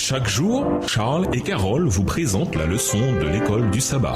Chaque jour, Charles et Carole vous présentent la leçon de l'école du sabbat.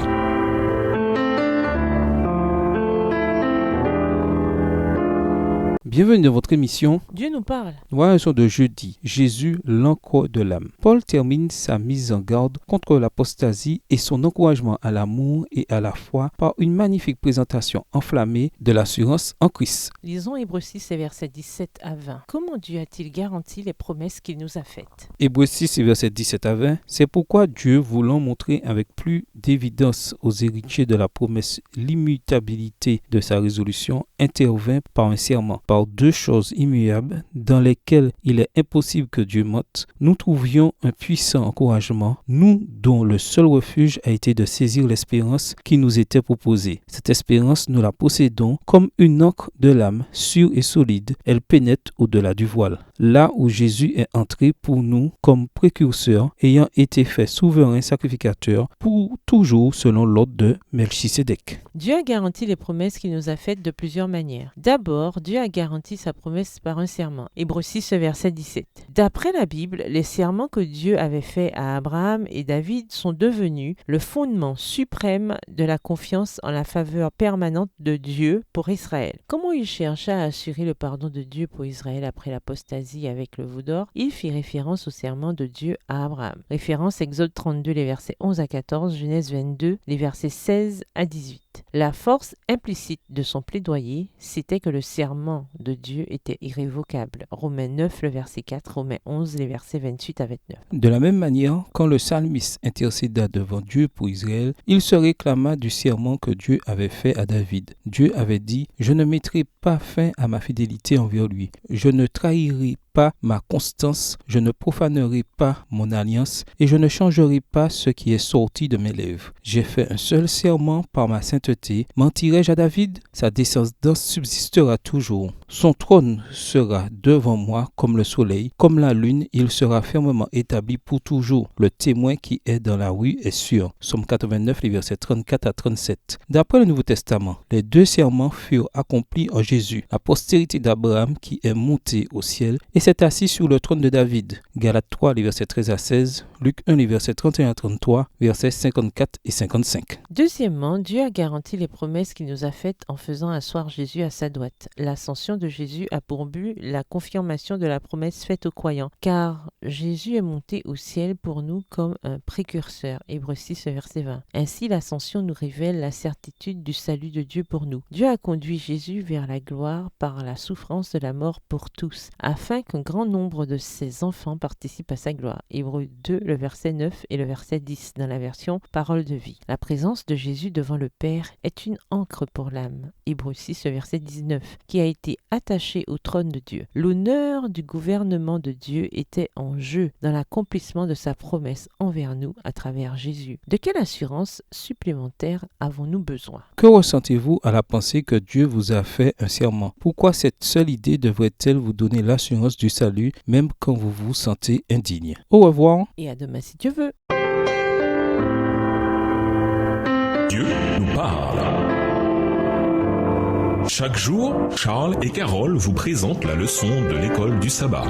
Bienvenue dans votre émission Dieu nous parle. Leçon de jeudi, Jésus, l'encre de l'âme. Paul termine sa mise en garde contre l'apostasie et son encouragement à l'amour et à la foi par une magnifique présentation enflammée de l'assurance en Christ. Lisons Hébreux 6 et versets 17 à 20. Comment Dieu a-t-il garanti les promesses qu'il nous a faites? Hébreux 6 et versets 17 à 20, c'est pourquoi Dieu, voulant montrer avec plus d'évidence aux héritiers de la promesse l'immutabilité de sa résolution, intervint par un serment, par deux choses immuables dans lesquelles il est impossible que Dieu mente. Nous trouvions un puissant encouragement, nous dont le seul refuge a été de saisir l'espérance qui nous était proposée. Cette espérance, nous la possédons comme une encre de l'âme, sûre et solide. Elle pénètre au-delà du voile. Là où Jésus est entré pour nous comme précurseur, ayant été fait souverain sacrificateur pour toujours selon l'ordre de Melchisédek. Dieu a garanti les promesses qu'il nous a faites de plusieurs manières. D'abord, Dieu a garanti sa promesse par un serment. Hébreux 6, verset 17. D'après la Bible, les serments que Dieu avait faits à Abraham et David sont devenus le fondement suprême de la confiance en la faveur permanente de Dieu pour Israël. Comment il chercha à assurer le pardon de Dieu pour Israël après l'apostasie avec le veau d'or? Il fit référence au serment de Dieu à Abraham. Référence Exode 32, les versets 11 à 14, Genèse 22, les versets 16 à 18. La force implicite de son plaidoyer, c'était que le serment de Dieu était irrévocable. Romains 9, le verset 4, Romains 11, les versets 28 à 29. De la même manière, quand le psalmiste intercéda devant Dieu pour Israël, il se réclama du serment que Dieu avait fait à David. Dieu avait dit « Je ne mettrai pas fin à ma fidélité envers lui. Je ne trahirai pas ma constance, je ne profanerai pas mon alliance et je ne changerai pas ce qui est sorti de mes lèvres. J'ai fait un seul serment par ma sainteté. Mentirai-je à David? Sa descendance subsistera toujours. Son trône sera devant moi comme le soleil, comme la lune, il sera fermement établi pour toujours. Le témoin qui est dans la rue est sûr. Psaume 89, les versets 34 à 37. D'après le Nouveau Testament, les deux serments furent accomplis en Jésus. La postérité d'Abraham qui est montée au ciel et s'est assis sur le trône de David. Galates 3, les versets 13 à 16, Luc 1, les versets 31 à 33, versets 54 et 55. Deuxièmement, Dieu a garanti les promesses qu'il nous a faites en faisant asseoir Jésus à sa droite. L'ascension de Jésus a pour but la confirmation de la promesse faite aux croyants, car Jésus est monté au ciel pour nous comme un précurseur. Hébreux 6, verset 20. Ainsi, l'ascension nous révèle la certitude du salut de Dieu pour nous. Dieu a conduit Jésus vers la gloire par la souffrance de la mort pour tous, afin qu'un grand nombre de ses enfants participent à sa gloire. Hébreux 2, le verset 9 et le verset 10 dans la version Parole de vie. La présence de Jésus devant le Père est une ancre pour l'âme. Hébreux 6, verset 19, qui a été attaché au trône de Dieu. L'honneur du gouvernement de Dieu était en jeu dans l'accomplissement de sa promesse envers nous à travers Jésus. De quelle assurance supplémentaire avons-nous besoin? Que ressentez-vous à la pensée que Dieu vous a fait un serment? Pourquoi cette seule idée devrait-elle vous donner l'assurance du salut, même quand vous vous sentez indigne? Au revoir. Et à demain si Dieu veut. Dieu nous parle. Chaque jour, Charles et Carole vous présentent la leçon de l'école du sabbat.